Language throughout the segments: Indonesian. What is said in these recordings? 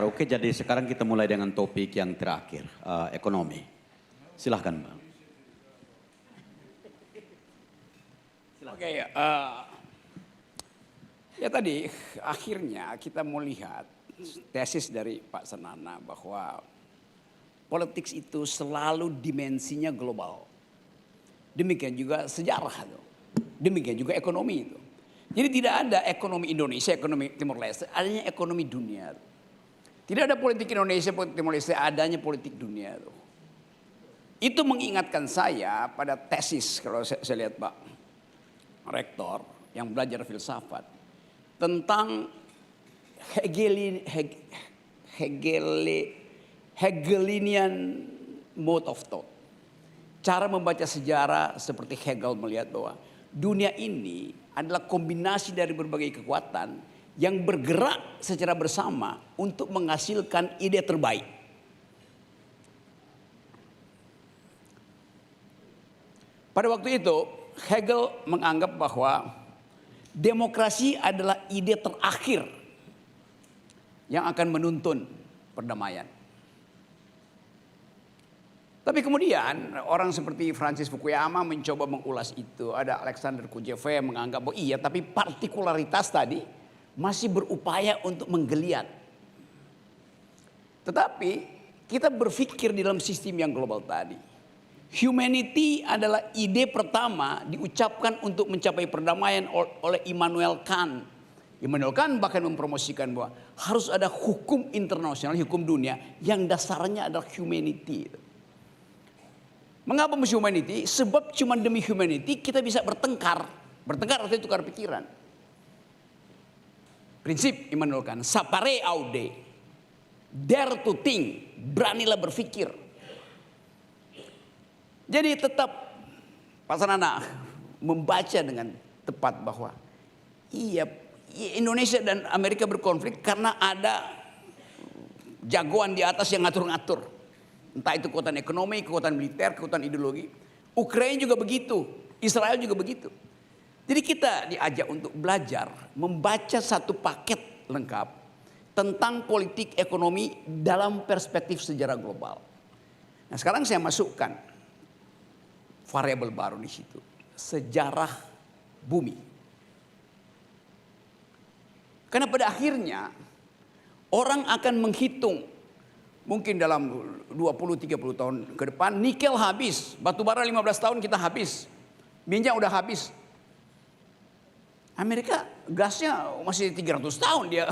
Oke, jadi sekarang kita mulai dengan topik yang terakhir, ekonomi. Silahkan, Bang. Oke, ya tadi akhirnya kita melihat tesis dari Pak Senana bahwa politik itu selalu dimensinya global. Demikian juga sejarah itu. Demikian juga ekonomi itu. Jadi tidak ada ekonomi Indonesia, ekonomi Timor Leste, adanya ekonomi dunia. Tidak ada politik Indonesia, politik Timor Leste, adanya politik dunia. Itu mengingatkan saya pada tesis, kalau saya lihat Pak Rektor yang belajar filsafat tentang Hegelian mode of thought. Cara membaca sejarah seperti Hegel melihat bahwa dunia ini adalah kombinasi dari berbagai kekuatan yang bergerak secara bersama untuk menghasilkan ide terbaik. Pada waktu itu Hegel menganggap bahwa demokrasi adalah ide terakhir yang akan menuntun perdamaian. Tapi kemudian orang seperti Francis Fukuyama mencoba mengulas itu. Ada Alexander Kujève yang menganggap bahwa iya, tapi partikularitas tadi masih berupaya untuk menggeliat. Tetapi kita berpikir di dalam sistem yang global tadi. Humanity adalah ide pertama diucapkan untuk mencapai perdamaian oleh Immanuel Kant. Immanuel Kant bahkan mempromosikan bahwa harus ada hukum internasional, hukum dunia yang dasarnya adalah humanity. Mengapa humanity? Sebab cuma demi humanity kita bisa bertengkar. Bertengkar artinya tukar pikiran. Prinsip Immanuel Kant, sapere aude, dare to think, beranilah berpikir. Jadi tetap Pak Senana membaca dengan tepat bahwa iya, Indonesia dan Amerika berkonflik karena ada jagoan di atas yang ngatur-ngatur. Entah itu kekuatan ekonomi, kekuatan militer, kekuatan ideologi. Ukraina juga begitu, Israel juga begitu. Jadi kita diajak untuk belajar membaca satu paket lengkap tentang politik ekonomi dalam perspektif sejarah global. Nah sekarang saya masukkan variabel baru di situ, sejarah bumi. Karena pada akhirnya orang akan menghitung mungkin dalam 20-30 tahun ke depan nikel habis, batu bara 15 tahun kita habis, minyak udah habis. Amerika gasnya masih 300 tahun dia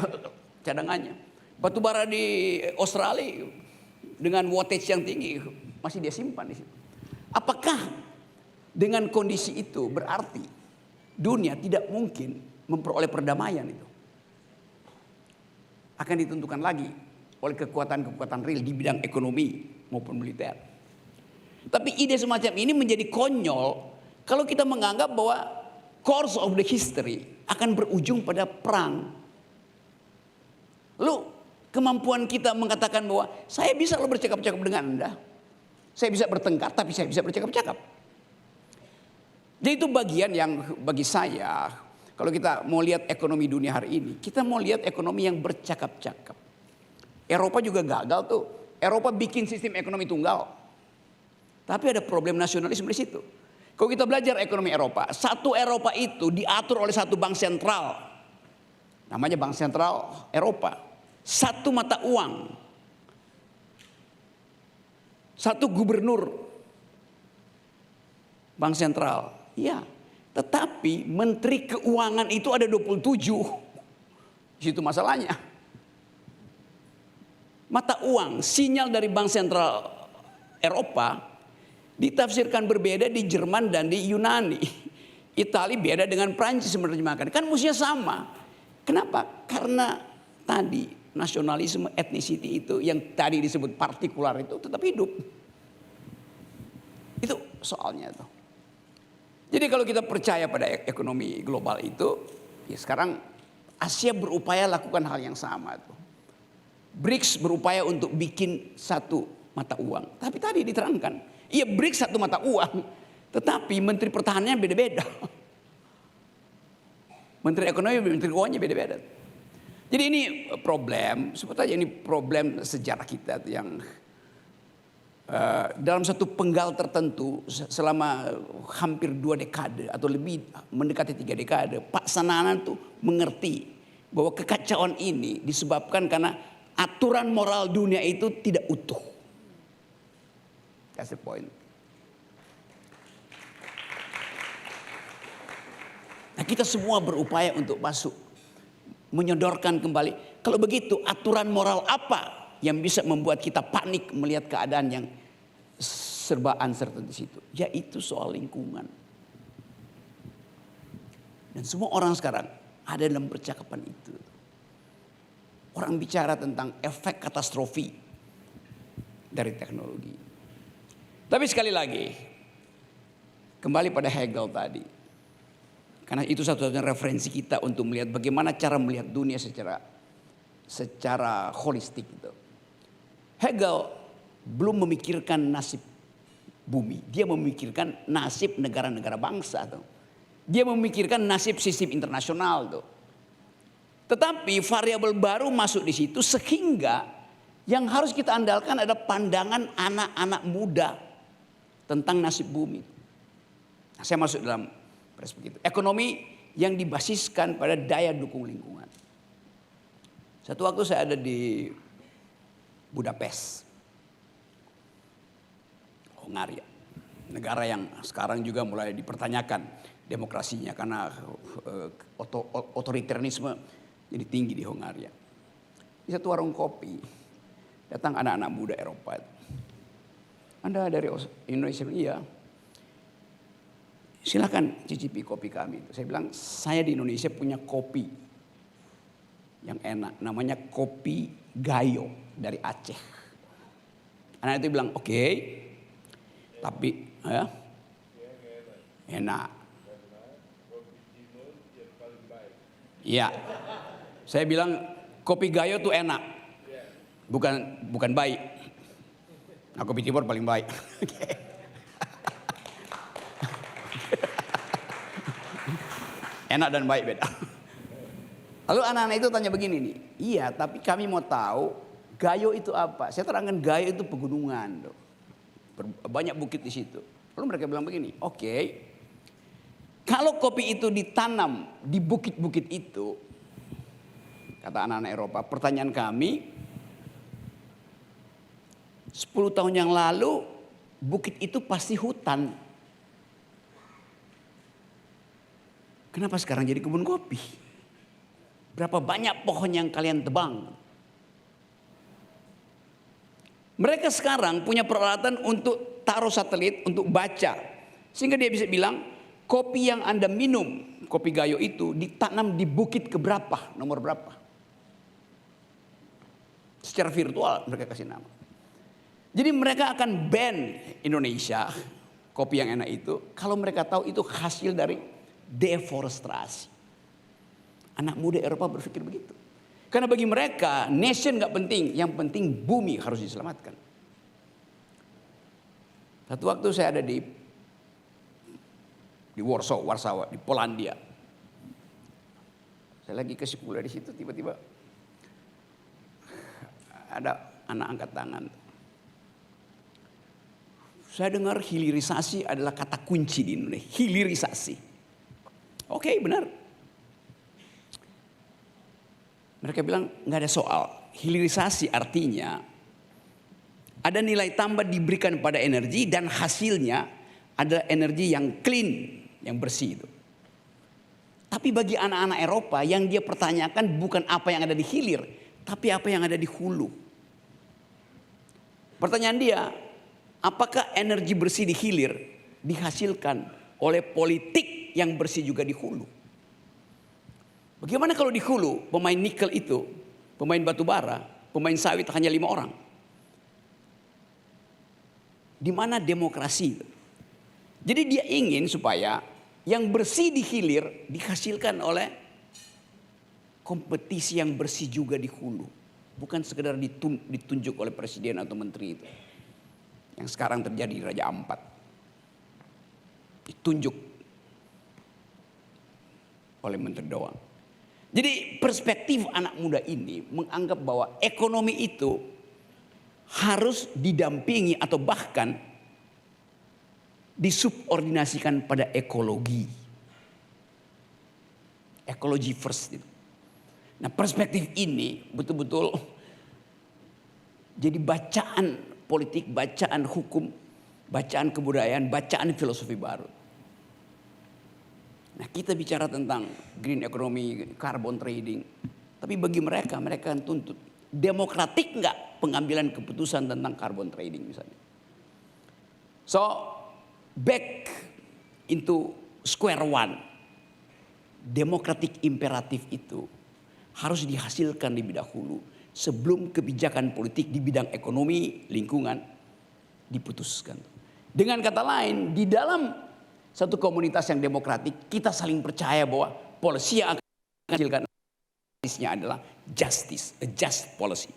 cadangannya. Batu bara di Australia dengan wattage yang tinggi masih dia simpan di situ. Apakah dengan kondisi itu berarti dunia tidak mungkin memperoleh perdamaian itu? Akan ditentukan lagi oleh kekuatan-kekuatan real di bidang ekonomi maupun militer. Tapi ide semacam ini menjadi konyol kalau kita menganggap bahwa course of the history akan berujung pada perang. Lalu kemampuan kita mengatakan bahwa saya bisa lo bercakap-cakap dengan Anda. Saya bisa bertengkar tapi saya bisa bercakap-cakap. Jadi itu bagian yang bagi saya kalau kita mau lihat ekonomi dunia hari ini, kita mau lihat ekonomi yang bercakap-cakap. Eropa juga gagal tuh. Eropa bikin sistem ekonomi tunggal. Tapi ada problem nasionalisme di situ. Kalau kita belajar ekonomi Eropa, satu Eropa itu diatur oleh satu bank sentral. Namanya Bank Sentral Eropa. Satu mata uang. Satu gubernur bank sentral. Ya, tetapi menteri keuangan itu ada 27. Di situ masalahnya. Mata uang, sinyal dari Bank Sentral Eropa ditafsirkan berbeda di Jerman dan di Yunani. Italia beda dengan Prancis menerjemahkan. Kan mestinya sama. Kenapa? Karena tadi nasionalisme ethnicity itu yang tadi disebut partikular itu tetap hidup. Itu soalnya tuh. Jadi kalau kita percaya pada ekonomi global itu, ya sekarang Asia berupaya lakukan hal yang sama tuh. BRICS berupaya untuk bikin satu mata uang. Tapi tadi diterangkan, iya BRICS satu mata uang, tetapi menteri pertahanannya beda-beda. Menteri ekonomi, menteri keuangannya beda-beda. Jadi ini problem, sebetulnya ini problem sejarah kita yang dalam satu penggal tertentu selama hampir 2 dekade atau lebih mendekati 3 dekade, Pak Sanana tuh mengerti bahwa kekacauan ini disebabkan karena aturan moral dunia itu tidak utuh. That's the point. Nah, kita semua berupaya untuk masuk, menyodorkan kembali. Kalau begitu, aturan moral apa yang bisa membuat kita panik melihat keadaan yang serba uncertain di situ? Yaitu soal lingkungan. Dan semua orang sekarang ada dalam percakapan itu. Orang bicara tentang efek katastrofi dari teknologi. Tapi sekali lagi, kembali pada Hegel tadi. Karena itu satu-satunya referensi kita untuk melihat bagaimana cara melihat dunia secara holistik itu. Hegel belum memikirkan nasib bumi, dia memikirkan nasib negara-negara bangsa tuh. Dia memikirkan nasib sistem internasional tuh. Tetapi variabel baru masuk di situ sehingga yang harus kita andalkan adalah pandangan anak-anak muda tentang nasib bumi. Nah, saya masuk dalam perspektif ekonomi yang dibasiskan pada daya dukung lingkungan. Satu waktu saya ada di Budapest, Hongaria, negara yang sekarang juga mulai dipertanyakan demokrasinya karena otoriterisme jadi tinggi di Hongaria. Di satu warung kopi datang anak-anak muda Eropa. Anda dari Indonesia? Iya. Silakan cicipi kopi kami. Saya bilang, saya di Indonesia punya kopi yang enak. Namanya kopi Gayo dari Aceh. Anak itu bilang, oke. Tapi ya, enak. Iya. Saya bilang, kopi Gayo tuh enak. Bukan baik. Nah, kopi Timur paling baik. Enak dan baik beda. Lalu anak-anak itu tanya begini nih. Iya, tapi kami mau tahu Gayo itu apa? Saya terangkan Gayo itu pegunungan. Banyak bukit di situ. Lalu mereka bilang begini. Oke. Kalau kopi itu ditanam di bukit-bukit itu. Kata anak-anak Eropa. Pertanyaan kami. 10 tahun yang lalu bukit itu pasti hutan. Kenapa sekarang jadi kebun kopi? Berapa banyak pohon yang kalian tebang? Mereka sekarang punya peralatan untuk taruh satelit untuk baca. Sehingga dia bisa bilang kopi yang Anda minum, kopi Gayo itu ditanam di bukit keberapa, nomor berapa. Secara virtual mereka kasih nama. Jadi mereka akan ban Indonesia, kopi yang enak itu, kalau mereka tahu itu hasil dari deforestasi. Anak muda Eropa berpikir begitu. Karena bagi mereka nation gak penting, yang penting bumi harus diselamatkan. Satu waktu saya ada di Warsawa, di Polandia. Saya lagi ke sekolah di situ, tiba-tiba ada anak angkat tangan. Saya dengar hilirisasi adalah kata kunci di Indonesia. Hilirisasi. Oke, benar. Mereka bilang nggak ada soal. Hilirisasi artinya ada nilai tambah diberikan pada energi dan hasilnya ada energi yang clean, yang bersih itu. Tapi bagi anak-anak Eropa yang dia pertanyakan bukan apa yang ada di hilir, tapi apa yang ada di hulu. Pertanyaan dia, apakah energi bersih di hilir dihasilkan oleh politik yang bersih juga di hulu? Bagaimana kalau di hulu pemain nikel itu, pemain batu bara, pemain sawit hanya 5 orang? Di mana demokrasi? Jadi dia ingin supaya yang bersih di hilir dihasilkan oleh kompetisi yang bersih juga di hulu. Bukan sekedar ditunjuk oleh presiden atau menteri itu. Yang sekarang terjadi di Raja Ampat. Ditunjuk oleh menteri doang. Jadi perspektif anak muda ini menganggap bahwa ekonomi itu harus didampingi atau bahkan disubordinasikan pada ekologi. Ekologi first itu. Nah, perspektif ini betul-betul jadi bacaan politik, bacaan hukum, bacaan kebudayaan, bacaan filosofi baru. Nah, kita bicara tentang green economy, carbon trading. Tapi bagi mereka, mereka akan tuntut. Demokratik nggak pengambilan keputusan tentang carbon trading misalnya. So, back into square one. Demokratik imperatif itu harus dihasilkan lebih dahulu sebelum kebijakan politik di bidang ekonomi, lingkungan diputuskan. Dengan kata lain, di dalam satu komunitas yang demokratik, kita saling percaya bahwa polisi yang akan menghasilkan adalah justice, a just policy.